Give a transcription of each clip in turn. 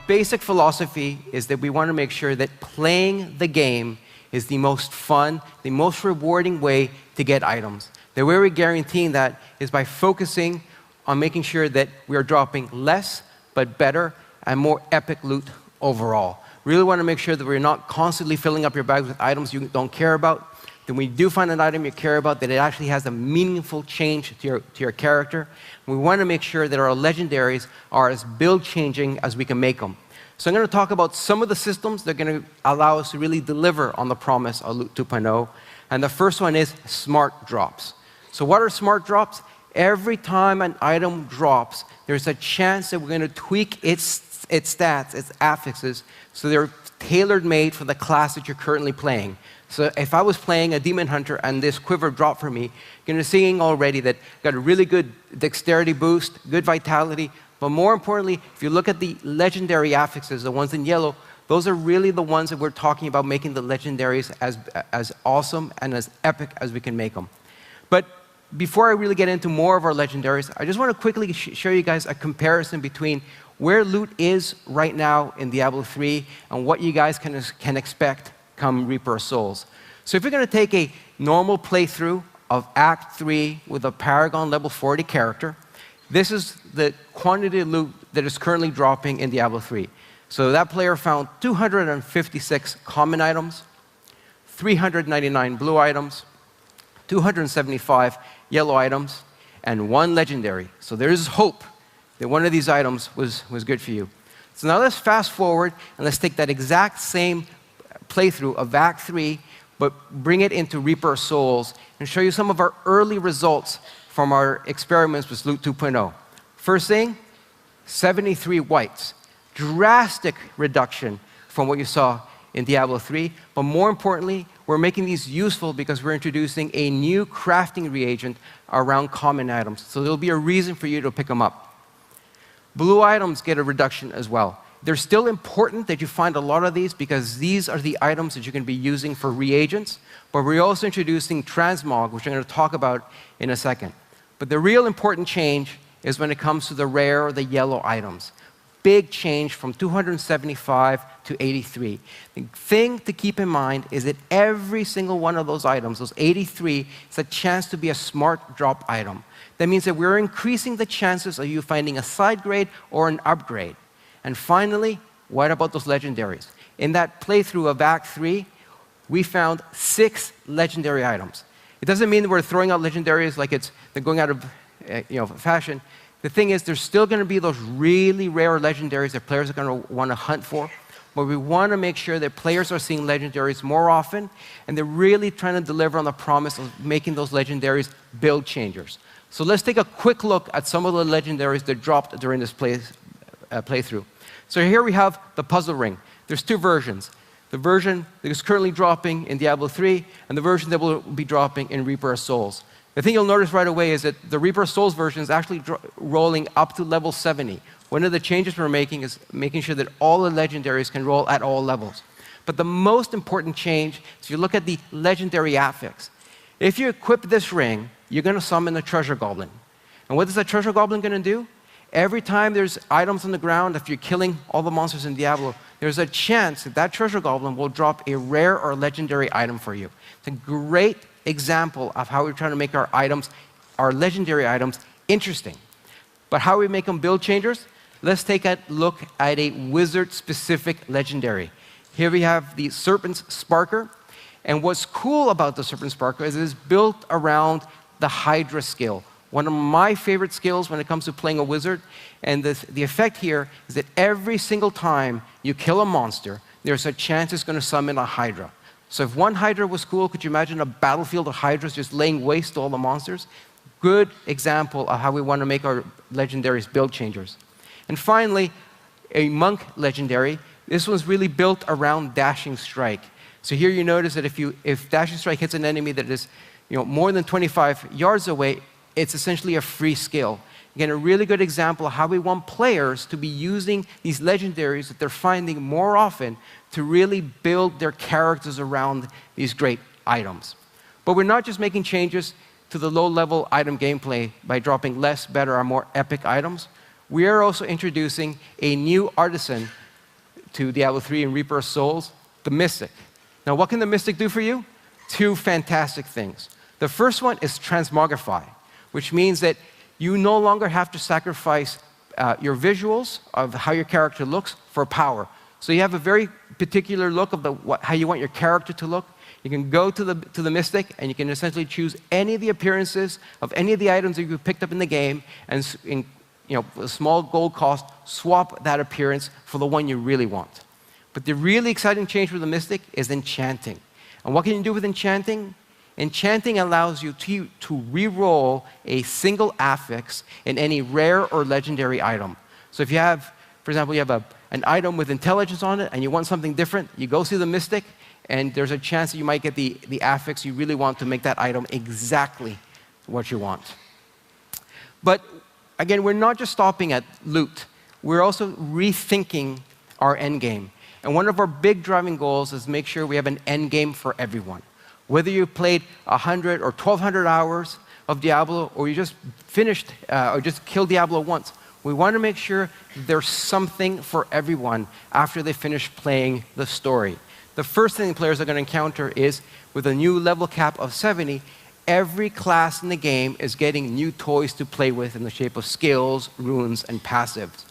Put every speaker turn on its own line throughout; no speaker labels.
basic philosophy is that we want to make sure that playing the game is the most fun, the most rewarding way to get items. The way we're guaranteeing that is by focusing on making sure that we are dropping less, but better, and more epic loot overall. Really want to make sure that we're not constantly filling up your bags with items you don't care about. Then when you do find an item you care about, that it actually has a meaningful change to your character. We want to make sure that our legendaries are as build-changing as we can make them. So I'm going to talk about some of the systems that are going to allow us to really deliver on the promise of Loot 2.0. And the first one is smart drops. So what are smart drops? Every time an item drops, there's a chance that we're going to tweak its stats, its affixes, so they're tailor-made for the class that you're currently playing. So if I was playing a Demon Hunter and this quiver dropped for me, you're going to see already that got a really good dexterity boost, good vitality, but more importantly, if you look at the legendary affixes, the ones in yellow, those are really the ones that we're talking about making the legendaries as awesome and as epic as we can make them. But before I really get into more of our legendaries, I just want to quickly show you guys a comparison between where loot is right now in Diablo 3 and what you guys can expect come Reaper of Souls. So if you're going to take a normal playthrough of Act 3 with a Paragon level 40 character, this is the quantity of loot that is currently dropping in Diablo 3. So that player found 256 common items, 399 blue items, 275 yellow items, and 1 legendary. So there is hope that one of these items was good for you. So now let's fast forward and let's take that exact same playthrough of Act 3, but bring it into Reaper of Souls and show you some of our early results from our experiments with Loot 2.0. First thing, 73 whites. Drastic reduction from what you saw in Diablo 3, but more importantly, we're making these useful because we're introducing a new crafting reagent around common items. So there'll be a reason for you to pick them up. Blue items get a reduction as well. They're still important that you find a lot of these because these are the items that you're going to be using for reagents, but we're also introducing transmog, which I'm going to talk about in a second. But the real important change is when it comes to the rare or the yellow items. Big change from 275 to 83. The thing to keep in mind is that every single one of those items, those 83, is a chance to be a smart drop item. That means that we're increasing the chances of you finding a side grade or an upgrade. And finally, what about those legendaries? In that playthrough of Act 3, we found 6 legendary items. It doesn't mean that we're throwing out legendaries like they're going out of fashion. The thing is, there's still going to be those really rare legendaries that players are going to want to hunt for, but we want to make sure that players are seeing legendaries more often, and they're really trying to deliver on the promise of making those legendaries build changers. So let's take a quick look at some of the legendaries that dropped during this playthrough. So here we have the puzzle ring. There's 2 versions. The version that is currently dropping in Diablo 3 and the version that will be dropping in Reaper of Souls. The thing you'll notice right away is that the Reaper of Souls version is actually rolling up to level 70. One of the changes we're making is making sure that all the legendaries can roll at all levels. But the most important change is if you look at the legendary affix. If you equip this ring, you're going to summon a treasure goblin. And what is that treasure goblin going to do? Every time there's items on the ground, if you're killing all the monsters in Diablo, there's a chance that that treasure goblin will drop a rare or legendary item for you. It's a great example of how we're trying to make our items, our legendary items, interesting. But how we make them build changers? Let's take a look at a wizard-specific legendary. Here we have the Serpent's Sparker. And what's cool about the Serpent Sparker is it is built around the Hydra skill. One of my favorite skills when it comes to playing a wizard. And the effect here is that every single time you kill a monster, there's a chance it's going to summon a Hydra. So if one Hydra was cool, could you imagine a battlefield of Hydras just laying waste to all the monsters? Good example of how we want to make our legendaries build changers. And finally, a monk legendary. This one's really built around Dashing Strike. So here you notice that if Dashing Strike hits an enemy that is more than 25 yards away, it's essentially a free skill. Again, a really good example of how we want players to be using these legendaries that they're finding more often to really build their characters around these great items. But we're not just making changes to the low-level item gameplay by dropping less, better, or more epic items. We are also introducing a new artisan to Diablo 3 and Reaper of Souls, the Mystic. Now, what can the Mystic do for you? Two fantastic things. The first one is transmogrify, which means that you no longer have to sacrifice your visuals of how your character looks for power. So you have a very particular look of how you want your character to look. You can go to the Mystic, and you can essentially choose any of the appearances of any of the items that you picked up in the game, and a small gold cost, swap that appearance for the one you really want. But the really exciting change with the Mystic is enchanting. And what can you do with enchanting? Enchanting allows you to re-roll a single affix in any rare or legendary item. So if you have, for example, you have an item with intelligence on it and you want something different, you go see the Mystic, and there's a chance that you might get the affix you really want to make that item exactly what you want. But again, we're not just stopping at loot. We're also rethinking our end game. And one of our big driving goals is make sure we have an end game for everyone. Whether you played 100 or 1,200 hours of Diablo, or you just finished or just killed Diablo once, we want to make sure there's something for everyone after they finish playing the story. The first thing players are going to encounter is, with a new level cap of 70, every class in the game is getting new toys to play with in the shape of skills, runes, and passives.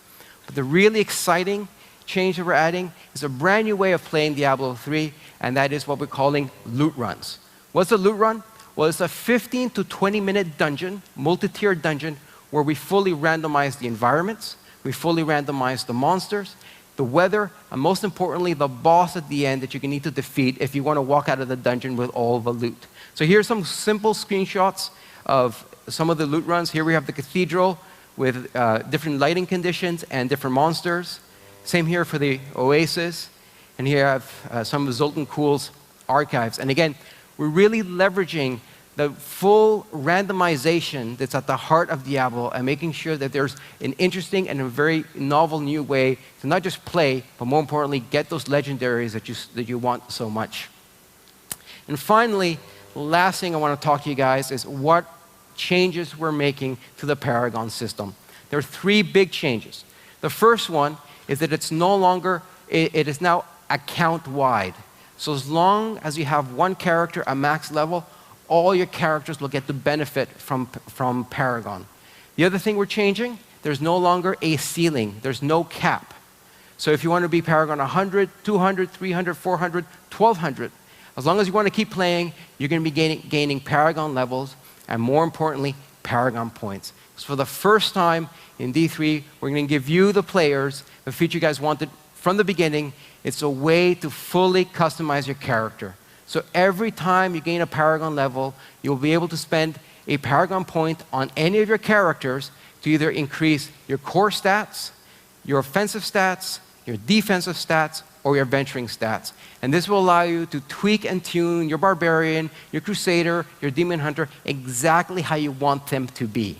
But the really exciting change that we're adding is a brand new way of playing Diablo 3, and that is what we're calling loot runs. What's a loot run? Well, it's a 15 to 20-minute dungeon, multi-tiered dungeon, where we fully randomize the environments, we fully randomize the monsters, the weather, and most importantly, the boss at the end that you can need to defeat if you want to walk out of the dungeon with all the loot. So here's some simple screenshots of some of the loot runs. Here we have the cathedral with different lighting conditions and different monsters. Same here for the Oasis. And here I have some of Zoltan Kuhl's archives. And again, we're really leveraging the full randomization that's at the heart of Diablo and making sure that there's an interesting and a very novel new way to not just play, but more importantly, get those legendaries that you want so much. And finally, the last thing I want to talk to you guys is what changes we're making to the Paragon system. There are three big changes. The first one is that it is now account-wide. So as long as you have one character at max level, all your characters will get to benefit from Paragon. The other thing we're changing, there's no longer a ceiling. There's no cap. So if you want to be Paragon 100, 200, 300, 400, 1200, as long as you want to keep playing, you're going to be gaining Paragon levels, and more importantly, Paragon points. So for the first time in D3, we're going to give you, the players, the feature you guys wanted from the beginning. It's a way to fully customize your character. So every time you gain a Paragon level, you'll be able to spend a Paragon point on any of your characters to either increase your core stats, your offensive stats, your defensive stats, or your venturing stats. And this will allow you to tweak and tune your Barbarian, your Crusader, your Demon Hunter exactly how you want them to be.